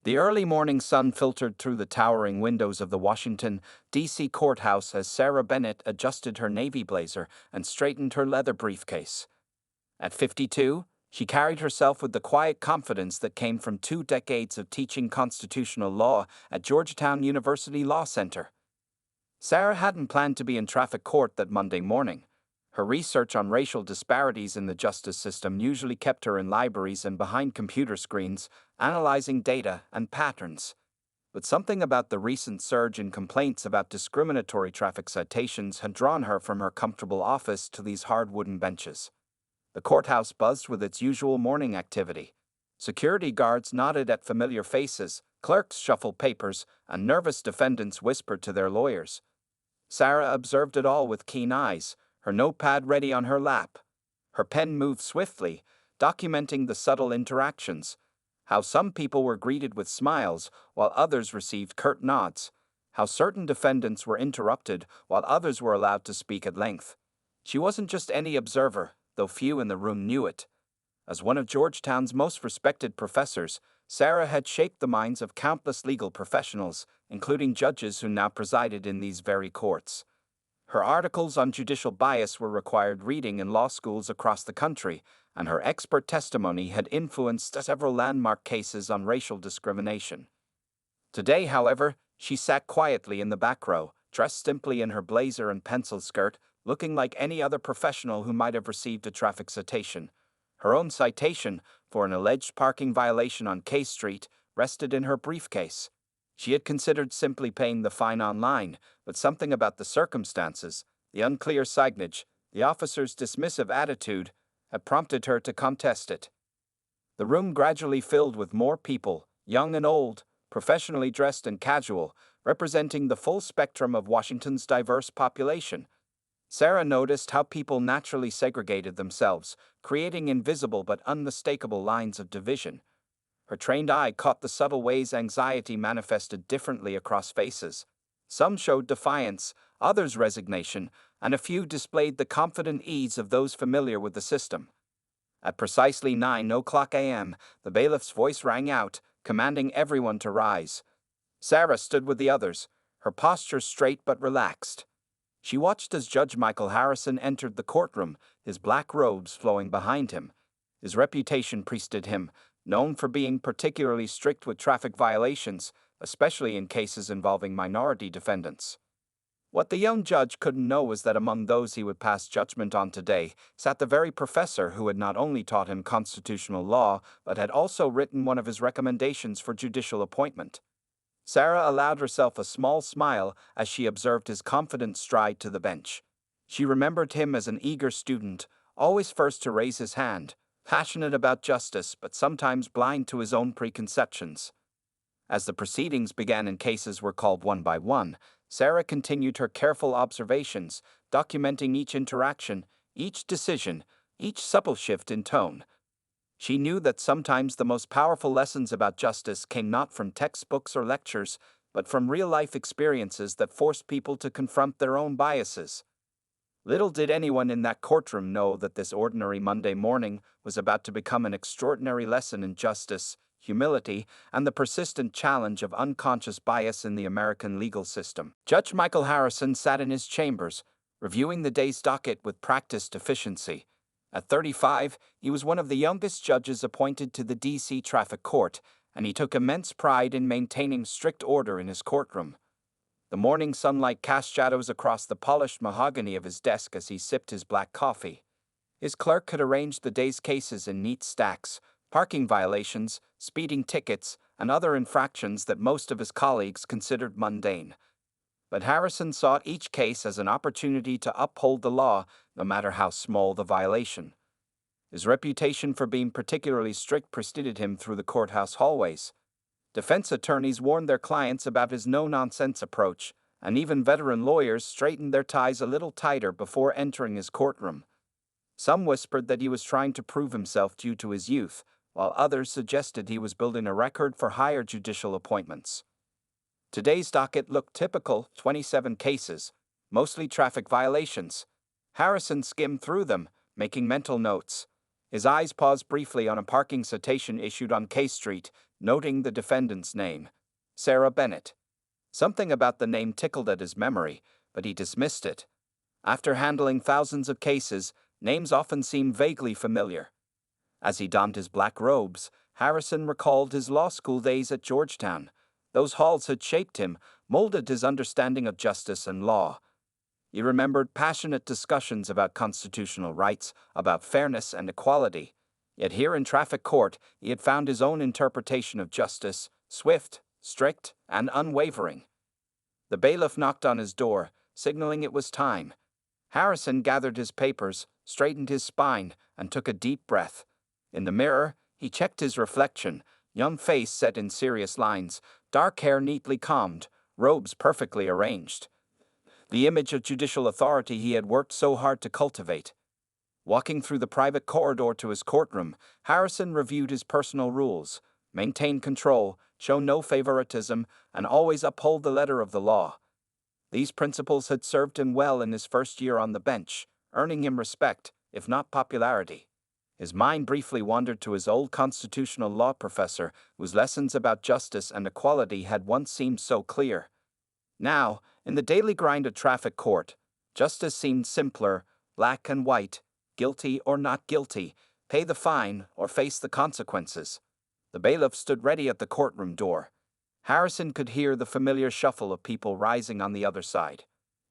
The early morning sun filtered through the towering windows of the Washington, D.C. courthouse as Sarah Bennett adjusted her navy blazer and straightened her leather briefcase. At 52, she carried herself with the quiet confidence that came from 2 decades of teaching constitutional law at Georgetown University Law Center. Sarah hadn't planned to be in traffic court that Monday morning. Her research on racial disparities in the justice system usually kept her in libraries and behind computer screens, analyzing data and patterns. But something about the recent surge in complaints about discriminatory traffic citations had drawn her from her comfortable office to these hard wooden benches. The courthouse buzzed with its usual morning activity. Security guards nodded at familiar faces, clerks shuffled papers, and nervous defendants whispered to their lawyers. Sarah observed it all with keen eyes, her notepad ready on her lap. Her pen moved swiftly, documenting the subtle interactions. How some people were greeted with smiles, while others received curt nods. How certain defendants were interrupted, while others were allowed to speak at length. She wasn't just any observer, though few in the room knew it. As one of Georgetown's most respected professors, Sarah had shaped the minds of countless legal professionals, including judges who now presided in these very courts. Her articles on judicial bias were required reading in law schools across the country, and her expert testimony had influenced several landmark cases on racial discrimination. Today, however, she sat quietly in the back row, dressed simply in her blazer and pencil skirt, looking like any other professional who might have received a traffic citation. Her own citation, for an alleged parking violation on K Street, rested in her briefcase. She had considered simply paying the fine online, but something about the circumstances, the unclear signage, the officer's dismissive attitude, had prompted her to contest it. The room gradually filled with more people, young and old, professionally dressed and casual, representing the full spectrum of Washington's diverse population. Sarah noticed how people naturally segregated themselves, creating invisible but unmistakable lines of division. Her trained eye caught the subtle ways anxiety manifested differently across faces. Some showed defiance, others resignation, and a few displayed the confident ease of those familiar with the system. At precisely 9:00 a.m., the bailiff's voice rang out, commanding everyone to rise. Sarah stood with the others, her posture straight but relaxed. She watched as Judge Michael Harrison entered the courtroom, his black robes flowing behind him. His reputation preceded him, known for being particularly strict with traffic violations, especially in cases involving minority defendants. What the young judge couldn't know was that among those he would pass judgment on today sat the very professor who had not only taught him constitutional law, but had also written one of his recommendations for judicial appointment. Sarah allowed herself a small smile as she observed his confident stride to the bench. She remembered him as an eager student, always first to raise his hand, passionate about justice but sometimes blind to his own preconceptions. As the proceedings began and cases were called one by one, Sarah continued her careful observations, documenting each interaction, each decision, each subtle shift in tone. She knew that sometimes the most powerful lessons about justice came not from textbooks or lectures, but from real-life experiences that forced people to confront their own biases. Little did anyone in that courtroom know that this ordinary Monday morning was about to become an extraordinary lesson in justice, humility, and the persistent challenge of unconscious bias in the American legal system. Judge Michael Harrison sat in his chambers, reviewing the day's docket with practiced efficiency. At 35, he was one of the youngest judges appointed to the D.C. Traffic Court, and he took immense pride in maintaining strict order in his courtroom. The morning sunlight cast shadows across the polished mahogany of his desk as he sipped his black coffee. His clerk had arranged the day's cases in neat stacks, parking violations, speeding tickets, and other infractions that most of his colleagues considered mundane. But Harrison saw each case as an opportunity to uphold the law, no matter how small the violation. His reputation for being particularly strict preceded him through the courthouse hallways. Defense attorneys warned their clients about his no-nonsense approach, and even veteran lawyers straightened their ties a little tighter before entering his courtroom. Some whispered that he was trying to prove himself due to his youth, while others suggested he was building a record for higher judicial appointments. Today's docket looked typical: 27 cases, mostly traffic violations. Harrison skimmed through them, making mental notes. His eyes paused briefly on a parking citation issued on K Street, noting the defendant's name, Sarah Bennett. Something about the name tickled at his memory, but he dismissed it. After handling thousands of cases, names often seem vaguely familiar. As he donned his black robes, Harrison recalled his law school days at Georgetown. Those halls had shaped him, molded his understanding of justice and law. He remembered passionate discussions about constitutional rights, about fairness and equality. Yet here in traffic court, he had found his own interpretation of justice, swift, strict, and unwavering. The bailiff knocked on his door, signaling it was time. Harrison gathered his papers, straightened his spine, and took a deep breath. In the mirror, he checked his reflection, young face set in serious lines, dark hair neatly combed, robes perfectly arranged. The image of judicial authority he had worked so hard to cultivate. Walking through the private corridor to his courtroom, Harrison reviewed his personal rules: maintain control, show no favoritism, and always uphold the letter of the law. These principles had served him well in his first year on the bench, earning him respect, if not popularity. His mind briefly wandered to his old constitutional law professor, whose lessons about justice and equality had once seemed so clear. Now, in the daily grind of traffic court, justice seemed simpler, black and white, guilty or not guilty, pay the fine or face the consequences. The bailiff stood ready at the courtroom door. Harrison could hear the familiar shuffle of people rising on the other side.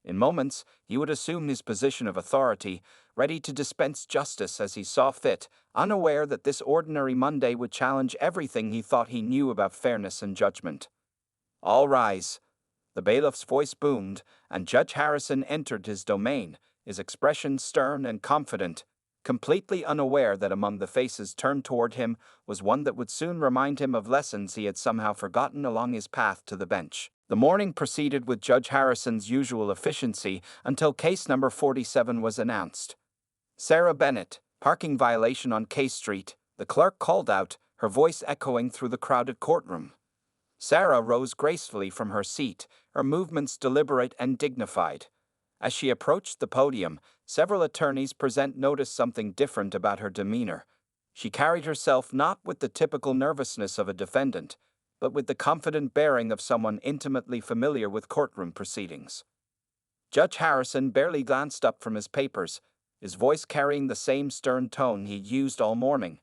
In moments, he would assume his position of authority, ready to dispense justice as he saw fit, unaware that this ordinary Monday would challenge everything he thought he knew about fairness and judgment. All rise. The bailiff's voice boomed, and Judge Harrison entered his domain, his expression stern and confident, completely unaware that among the faces turned toward him was one that would soon remind him of lessons he had somehow forgotten along his path to the bench. The morning proceeded with Judge Harrison's usual efficiency until case number 47 was announced. Sarah Bennett, parking violation on K Street, the clerk called out, her voice echoing through the crowded courtroom. Sarah rose gracefully from her seat, her movements deliberate and dignified. As she approached the podium, several attorneys present noticed something different about her demeanor. She carried herself not with the typical nervousness of a defendant, but with the confident bearing of someone intimately familiar with courtroom proceedings. Judge Harrison barely glanced up from his papers, his voice carrying the same stern tone he'd used all morning.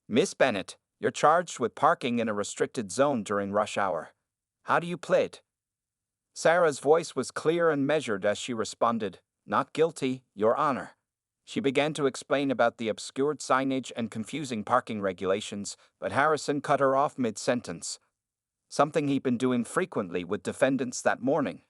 "Miss Bennett, you're charged with parking in a restricted zone during rush hour. How do you plead?" Sarah's voice was clear and measured as she responded, "Not guilty, Your Honor." She began to explain about the obscured signage and confusing parking regulations, but Harrison cut her off mid-sentence. Something he'd been doing frequently with defendants that morning.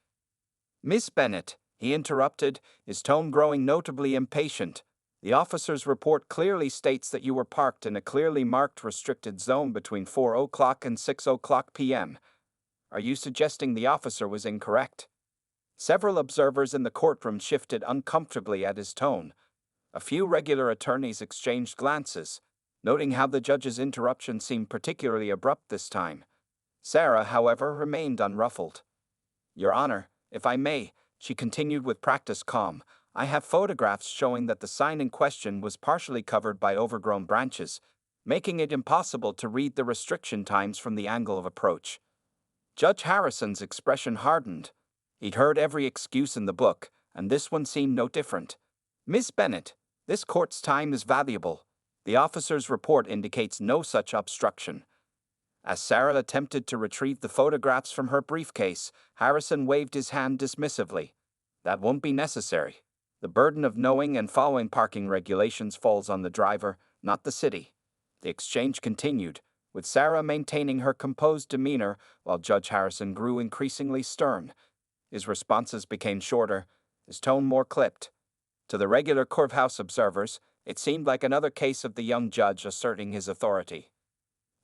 "Miss Bennett," he interrupted, his tone growing notably impatient. "The officer's report clearly states that you were parked in a clearly marked restricted zone between 4 o'clock and 6 o'clock p.m. Are you suggesting the officer was incorrect?" Several observers in the courtroom shifted uncomfortably at his tone. A few regular attorneys exchanged glances, noting how the judge's interruption seemed particularly abrupt this time. Sarah, however, remained unruffled. "Your Honor, if I may," she continued with practiced calm, "I have photographs showing that the sign in question was partially covered by overgrown branches, making it impossible to read the restriction times from the angle of approach." Judge Harrison's expression hardened. He'd heard every excuse in the book, and this one seemed no different. "Miss Bennett, this court's time is valuable. The officer's report indicates no such obstruction." As Sarah attempted to retrieve the photographs from her briefcase, Harrison waved his hand dismissively. "That won't be necessary. The burden of knowing and following parking regulations falls on the driver, not the city." The exchange continued, with Sarah maintaining her composed demeanor while Judge Harrison grew increasingly stern. His responses became shorter, his tone more clipped. To the regular courthouse observers, it seemed like another case of the young judge asserting his authority.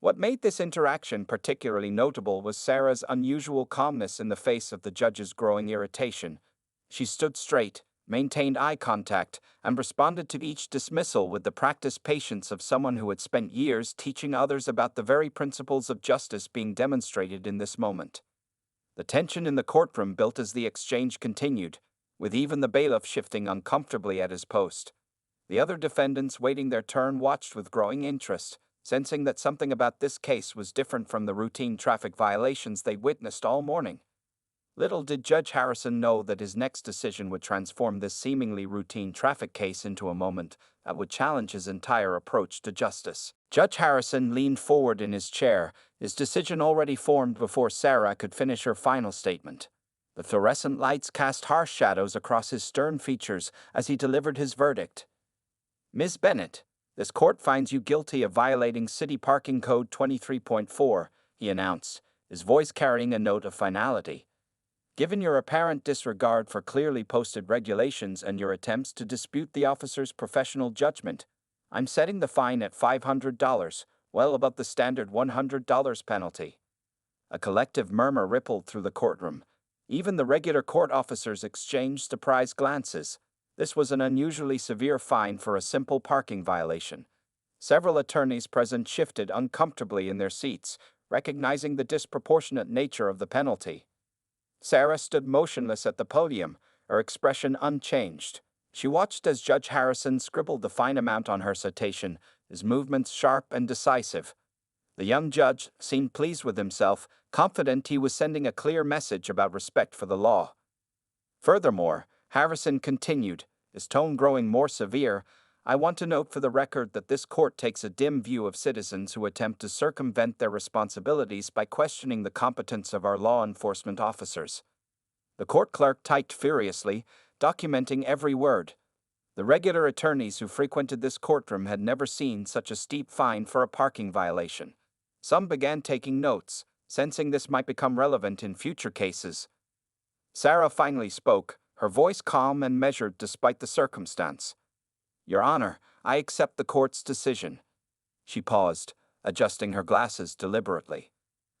What made this interaction particularly notable was Sarah's unusual calmness in the face of the judge's growing irritation. She stood straight, maintained eye contact, and responded to each dismissal with the practiced patience of someone who had spent years teaching others about the very principles of justice being demonstrated in this moment. The tension in the courtroom built as the exchange continued, with even the bailiff shifting uncomfortably at his post. The other defendants waiting their turn watched with growing interest, sensing that something about this case was different from the routine traffic violations they witnessed all morning. Little did Judge Harrison know that his next decision would transform this seemingly routine traffic case into a moment that would challenge his entire approach to justice. Judge Harrison leaned forward in his chair, his decision already formed before Sarah could finish her final statement. The fluorescent lights cast harsh shadows across his stern features as he delivered his verdict. Ms. Bennett, this court finds you guilty of violating City Parking Code 23.4, he announced, his voice carrying a note of finality. Given your apparent disregard for clearly posted regulations and your attempts to dispute the officer's professional judgment, I'm setting the fine at $500, well above the standard $100 penalty. A collective murmur rippled through the courtroom. Even the regular court officers exchanged surprised glances. This was an unusually severe fine for a simple parking violation. Several attorneys present shifted uncomfortably in their seats, recognizing the disproportionate nature of the penalty. Sarah stood motionless at the podium, her expression unchanged. She watched as Judge Harrison scribbled the fine amount on her citation, his movements sharp and decisive. The young judge seemed pleased with himself, confident he was sending a clear message about respect for the law. Furthermore, Harrison continued, his tone growing more severe, I want to note for the record that this court takes a dim view of citizens who attempt to circumvent their responsibilities by questioning the competence of our law enforcement officers. The court clerk typed furiously, documenting every word. The regular attorneys who frequented this courtroom had never seen such a steep fine for a parking violation. Some began taking notes, sensing this might become relevant in future cases. Sarah finally spoke, her voice calm and measured despite the circumstance. Your Honor, I accept the court's decision. She paused, adjusting her glasses deliberately.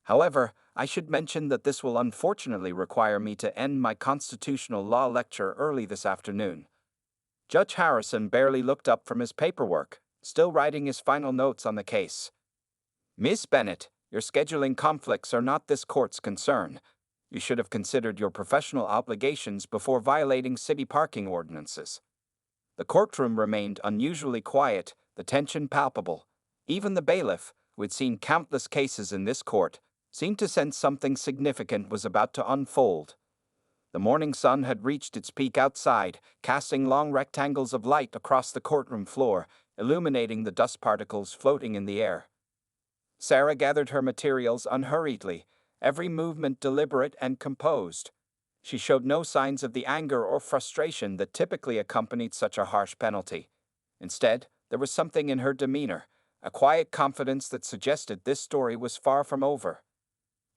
However, I should mention that this will unfortunately require me to end my constitutional law lecture early this afternoon. Judge Harrison barely looked up from his paperwork, still writing his final notes on the case. Ms. Bennett, your scheduling conflicts are not this court's concern. You should have considered your professional obligations before violating city parking ordinances. The courtroom remained unusually quiet, the tension palpable. Even the bailiff, who had seen countless cases in this court, seemed to sense something significant was about to unfold. The morning sun had reached its peak outside, casting long rectangles of light across the courtroom floor, illuminating the dust particles floating in the air. Sarah gathered her materials unhurriedly, every movement deliberate and composed. She showed no signs of the anger or frustration that typically accompanied such a harsh penalty. Instead, there was something in her demeanor, a quiet confidence that suggested this story was far from over.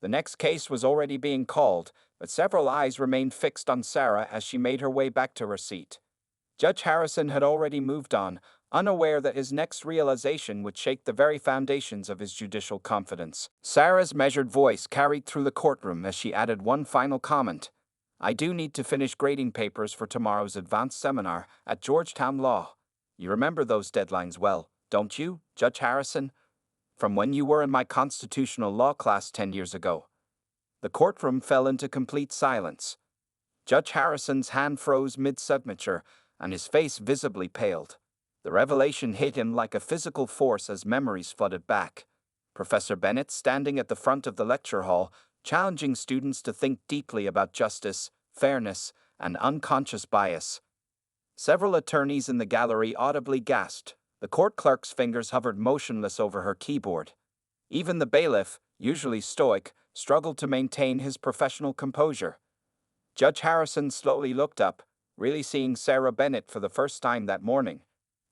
The next case was already being called, but several eyes remained fixed on Sarah as she made her way back to her seat. Judge Harrison had already moved on, unaware that his next realization would shake the very foundations of his judicial confidence. Sarah's measured voice carried through the courtroom as she added one final comment. I do need to finish grading papers for tomorrow's advanced seminar at Georgetown Law. You remember those deadlines well, don't you, Judge Harrison? From when you were in my constitutional law class 10 years ago. The courtroom fell into complete silence. Judge Harrison's hand froze mid-submature, and his face visibly paled. The revelation hit him like a physical force as memories flooded back. Professor Bennett, standing at the front of the lecture hall, challenging students to think deeply about justice, fairness, and unconscious bias. Several attorneys in the gallery audibly gasped. The court clerk's fingers hovered motionless over her keyboard. Even the bailiff, usually stoic, struggled to maintain his professional composure. Judge Harrison slowly looked up, really seeing Sarah Bennett for the first time that morning.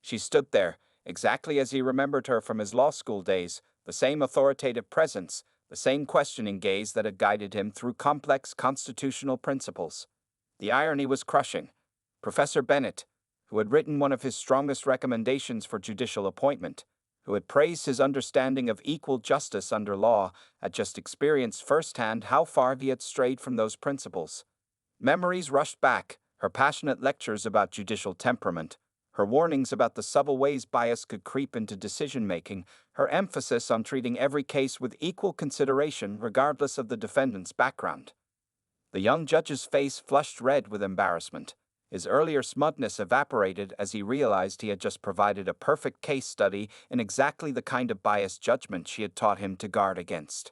She stood there, exactly as he remembered her from his law school days, the same authoritative presence, the same questioning gaze that had guided him through complex constitutional principles. The irony was crushing. Professor Bennett, who had written one of his strongest recommendations for judicial appointment, who had praised his understanding of equal justice under law, had just experienced firsthand how far he had strayed from those principles. Memories rushed back, her passionate lectures about judicial temperament, her warnings about the subtle ways bias could creep into decision-making, her emphasis on treating every case with equal consideration regardless of the defendant's background. The young judge's face flushed red with embarrassment. His earlier smugness evaporated as he realized he had just provided a perfect case study in exactly the kind of biased judgment she had taught him to guard against.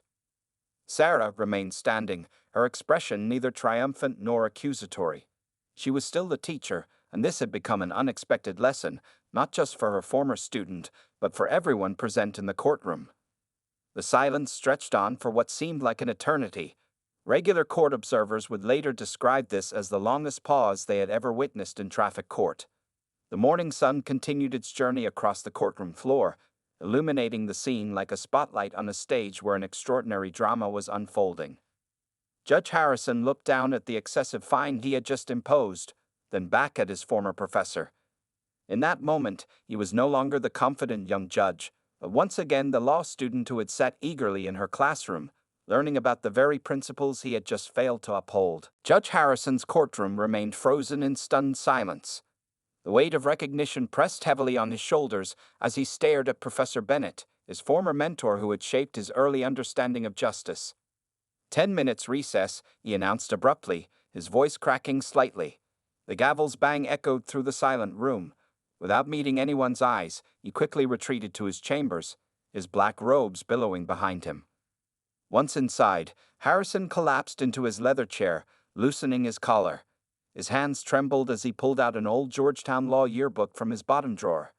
Sarah remained standing, her expression neither triumphant nor accusatory. She was still the teacher, and this had become an unexpected lesson, not just for her former student, but for everyone present in the courtroom. The silence stretched on for what seemed like an eternity. Regular court observers would later describe this as the longest pause they had ever witnessed in traffic court. The morning sun continued its journey across the courtroom floor, illuminating the scene like a spotlight on a stage where an extraordinary drama was unfolding. Judge Harrison looked down at the excessive fine he had just imposed, then back at his former professor. In that moment, he was no longer the confident young judge, but once again the law student who had sat eagerly in her classroom, learning about the very principles he had just failed to uphold. Judge Harrison's courtroom remained frozen in stunned silence. The weight of recognition pressed heavily on his shoulders as he stared at Professor Bennett, his former mentor who had shaped his early understanding of justice. 10 minutes recess, he announced abruptly, his voice cracking slightly. The gavel's bang echoed through the silent room. Without meeting anyone's eyes, he quickly retreated to his chambers, his black robes billowing behind him. Once inside, Harrison collapsed into his leather chair, loosening his collar. His hands trembled as he pulled out an old Georgetown Law yearbook from his bottom drawer.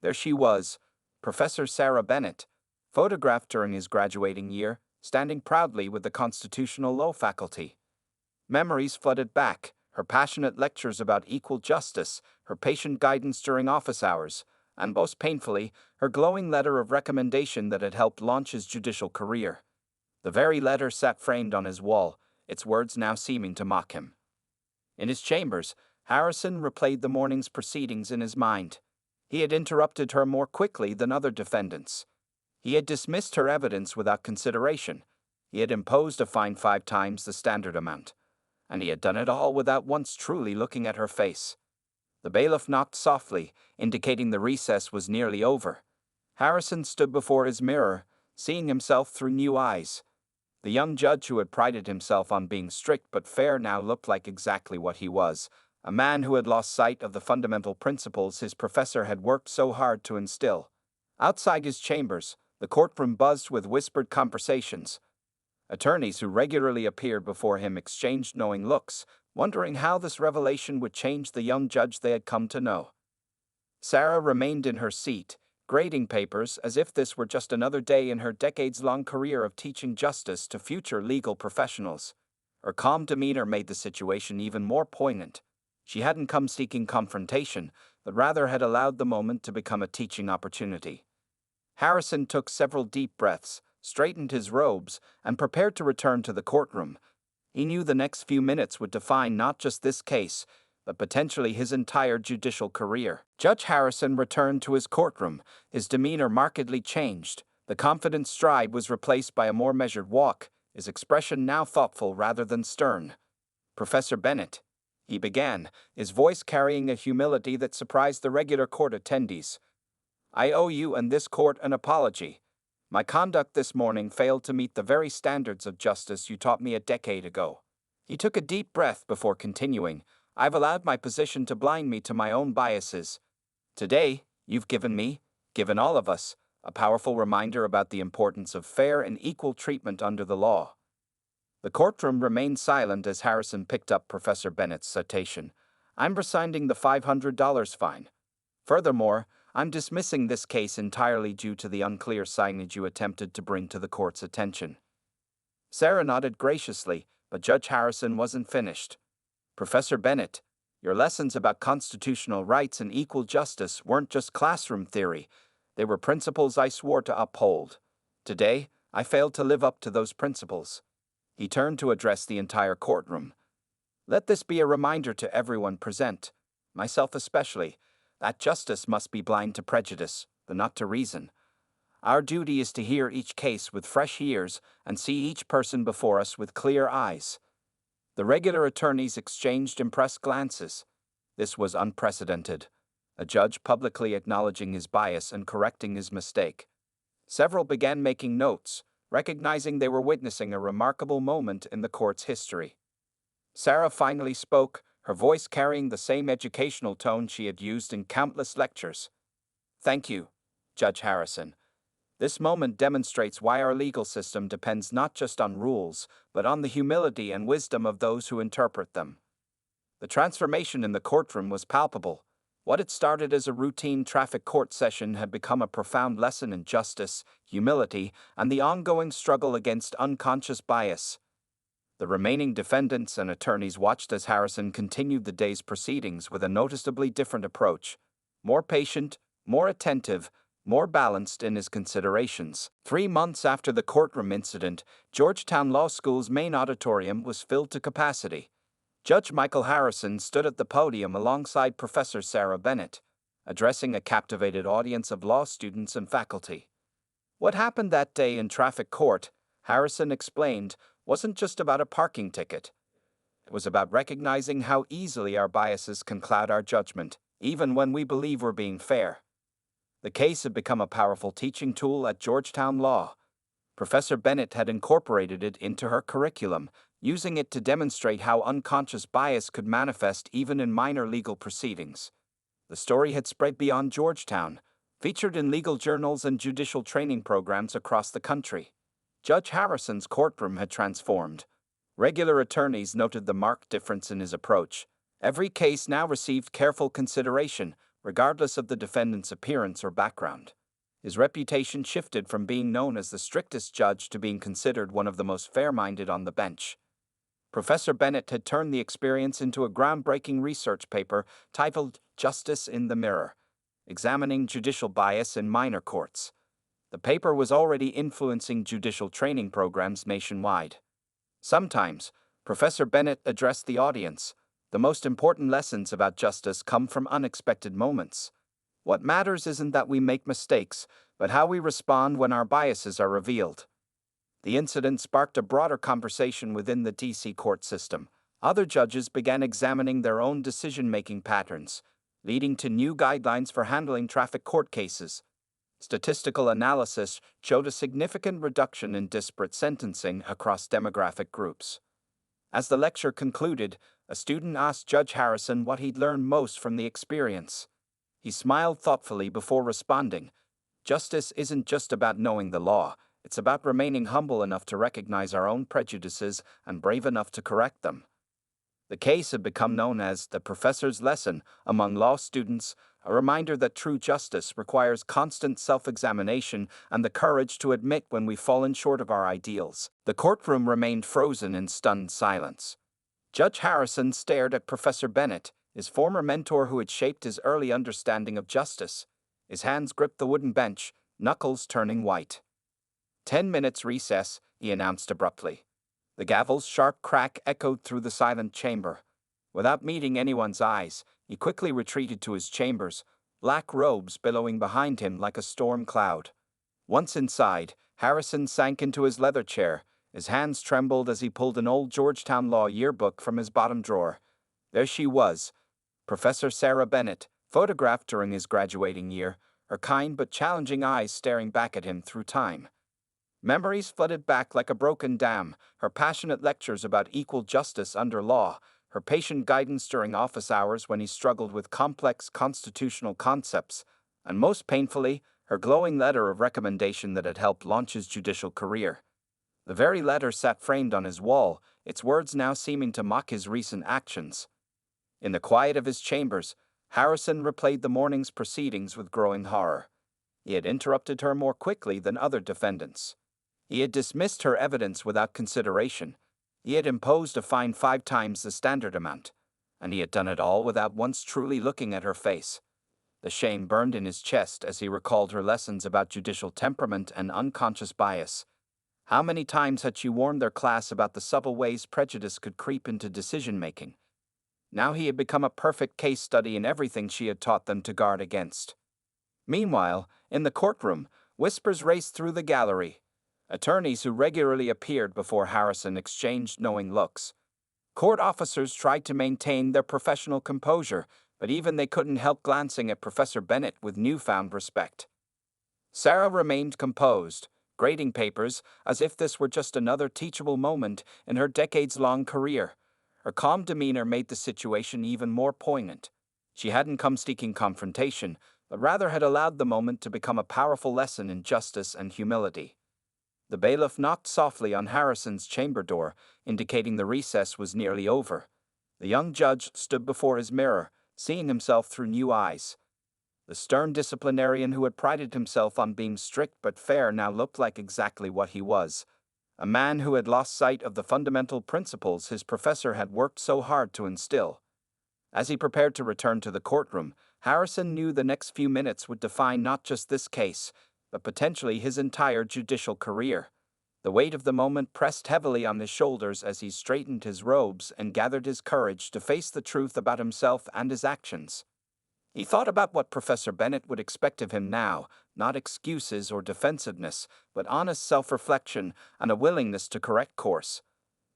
There she was, Professor Sarah Bennett, photographed during his graduating year, standing proudly with the Constitutional Law faculty. Memories flooded back, her passionate lectures about equal justice, her patient guidance during office hours, and most painfully, her glowing letter of recommendation that had helped launch his judicial career. The very letter sat framed on his wall, its words now seeming to mock him. In his chambers, Harrison replayed the morning's proceedings in his mind. He had interrupted her more quickly than other defendants. He had dismissed her evidence without consideration. He had imposed a fine 5 times the standard amount. And he had done it all without once truly looking at her face. The bailiff knocked softly, indicating the recess was nearly over. Harrison stood before his mirror, seeing himself through new eyes. The young judge who had prided himself on being strict but fair now looked like exactly what he was, a man who had lost sight of the fundamental principles his professor had worked so hard to instill. Outside his chambers, the courtroom buzzed with whispered conversations. Attorneys who regularly appeared before him exchanged knowing looks, wondering how this revelation would change the young judge they had come to know. Sarah remained in her seat, grading papers as if this were just another day in her decades-long career of teaching justice to future legal professionals. Her calm demeanor made the situation even more poignant. She hadn't come seeking confrontation, but rather had allowed the moment to become a teaching opportunity. Harrison took several deep breaths, straightened his robes, and prepared to return to the courtroom. He knew the next few minutes would define not just this case, but potentially his entire judicial career. Judge Harrison returned to his courtroom, his demeanor markedly changed. The confident stride was replaced by a more measured walk, his expression now thoughtful rather than stern. "Professor Bennett," he began, his voice carrying a humility that surprised the regular court attendees. "I owe you and this court an apology. My conduct this morning failed to meet the very standards of justice you taught me a decade ago." He took a deep breath before continuing. "I've allowed my position to blind me to my own biases. Today, you've given all of us, a powerful reminder about the importance of fair and equal treatment under the law." The courtroom remained silent as Harrison picked up Professor Bennett's citation. "I'm rescinding the $500 fine. Furthermore, I'm dismissing this case entirely due to the unclear signage you attempted to bring to the court's attention." Sarah nodded graciously, but Judge Harrison wasn't finished. "Professor Bennett, your lessons about constitutional rights and equal justice weren't just classroom theory. They were principles I swore to uphold. Today, I failed to live up to those principles." He turned to address the entire courtroom. "Let this be a reminder to everyone present, myself especially, that justice must be blind to prejudice, but not to reason. Our duty is to hear each case with fresh ears and see each person before us with clear eyes." The regular attorneys exchanged impressed glances. This was unprecedented. A judge publicly acknowledging his bias and correcting his mistake. Several began making notes, recognizing they were witnessing a remarkable moment in the court's history. Sarah finally spoke, her voice carrying the same educational tone she had used in countless lectures. "Thank you, Judge Harrison. This moment demonstrates why our legal system depends not just on rules, but on the humility and wisdom of those who interpret them." The transformation in the courtroom was palpable. What had started as a routine traffic court session had become a profound lesson in justice, humility, and the ongoing struggle against unconscious bias. The remaining defendants and attorneys watched as Harrison continued the day's proceedings with a noticeably different approach. More patient, more attentive, more balanced in his considerations. 3 months after the courtroom incident, Georgetown Law School's main auditorium was filled to capacity. Judge Michael Harrison stood at the podium alongside Professor Sarah Bennett, addressing a captivated audience of law students and faculty. What happened that day in traffic court, Harrison explained, wasn't just about a parking ticket. It was about recognizing how easily our biases can cloud our judgment, even when we believe we're being fair. The case had become a powerful teaching tool at Georgetown Law. Professor Bennett had incorporated it into her curriculum, using it to demonstrate how unconscious bias could manifest even in minor legal proceedings. The story had spread beyond Georgetown, featured in legal journals and judicial training programs across the country. Judge Harrison's courtroom had transformed. Regular attorneys noted the marked difference in his approach. Every case now received careful consideration, regardless of the defendant's appearance or background. His reputation shifted from being known as the strictest judge to being considered one of the most fair-minded on the bench. Professor Bennett had turned the experience into a groundbreaking research paper titled Justice in the Mirror, examining judicial bias in minor courts. The paper was already influencing judicial training programs nationwide. Sometimes, Professor Bennett addressed the audience. The most important lessons about justice come from unexpected moments. What matters isn't that we make mistakes, but how we respond when our biases are revealed. The incident sparked a broader conversation within the D.C. court system. Other judges began examining their own decision-making patterns, leading to new guidelines for handling traffic court cases. Statistical analysis showed a significant reduction in disparate sentencing across demographic groups. As the lecture concluded, a student asked Judge Harrison what he'd learned most from the experience. He smiled thoughtfully before responding, "Justice isn't just about knowing the law. It's about remaining humble enough to recognize our own prejudices and brave enough to correct them." The case had become known as the professor's lesson among law students, a reminder that true justice requires constant self-examination and the courage to admit when we've fallen short of our ideals. The courtroom remained frozen in stunned silence. Judge Harrison stared at Professor Bennett, his former mentor who had shaped his early understanding of justice. His hands gripped the wooden bench, knuckles turning white. 10 minutes recess, he announced abruptly. The gavel's sharp crack echoed through the silent chamber. Without meeting anyone's eyes, he quickly retreated to his chambers, black robes billowing behind him like a storm cloud. Once inside, Harrison sank into his leather chair. His hands trembled as he pulled an old Georgetown Law yearbook from his bottom drawer. There she was, Professor Sarah Bennett, photographed during his graduating year, her kind but challenging eyes staring back at him through time. Memories flooded back like a broken dam, her passionate lectures about equal justice under law, her patient guidance during office hours when he struggled with complex constitutional concepts, and most painfully, her glowing letter of recommendation that had helped launch his judicial career. The very letter sat framed on his wall, its words now seeming to mock his recent actions. In the quiet of his chambers, Harrison replayed the morning's proceedings with growing horror. He had interrupted her more quickly than other defendants. He had dismissed her evidence without consideration. He had imposed a fine 5 times the standard amount, and he had done it all without once truly looking at her face. The shame burned in his chest as he recalled her lessons about judicial temperament and unconscious bias. How many times had she warned their class about the subtle ways prejudice could creep into decision-making? Now he had become a perfect case study in everything she had taught them to guard against. Meanwhile, in the courtroom, whispers raced through the gallery. Attorneys who regularly appeared before Harrison exchanged knowing looks. Court officers tried to maintain their professional composure, but even they couldn't help glancing at Professor Bennett with newfound respect. Sarah remained composed, grading papers as if this were just another teachable moment in her decades-long career. Her calm demeanor made the situation even more poignant. She hadn't come seeking confrontation, but rather had allowed the moment to become a powerful lesson in justice and humility. The bailiff knocked softly on Harrison's chamber door, indicating the recess was nearly over. The young judge stood before his mirror, seeing himself through new eyes. The stern disciplinarian who had prided himself on being strict but fair now looked like exactly what he was: a man who had lost sight of the fundamental principles his professor had worked so hard to instill. As he prepared to return to the courtroom, Harrison knew the next few minutes would define not just this case, but potentially his entire judicial career. The weight of the moment pressed heavily on his shoulders as he straightened his robes and gathered his courage to face the truth about himself and his actions. He thought about what Professor Bennett would expect of him now, not excuses or defensiveness, but honest self-reflection and a willingness to correct course.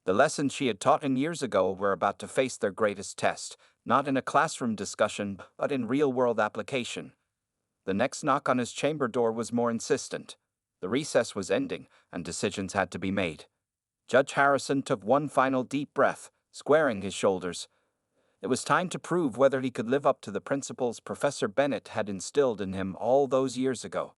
The lessons she had taught him years ago were about to face their greatest test, not in a classroom discussion, but in real-world application. The next knock on his chamber door was more insistent. The recess was ending, and decisions had to be made. Judge Harrison took one final deep breath, squaring his shoulders. It was time to prove whether he could live up to the principles Professor Bennett had instilled in him all those years ago.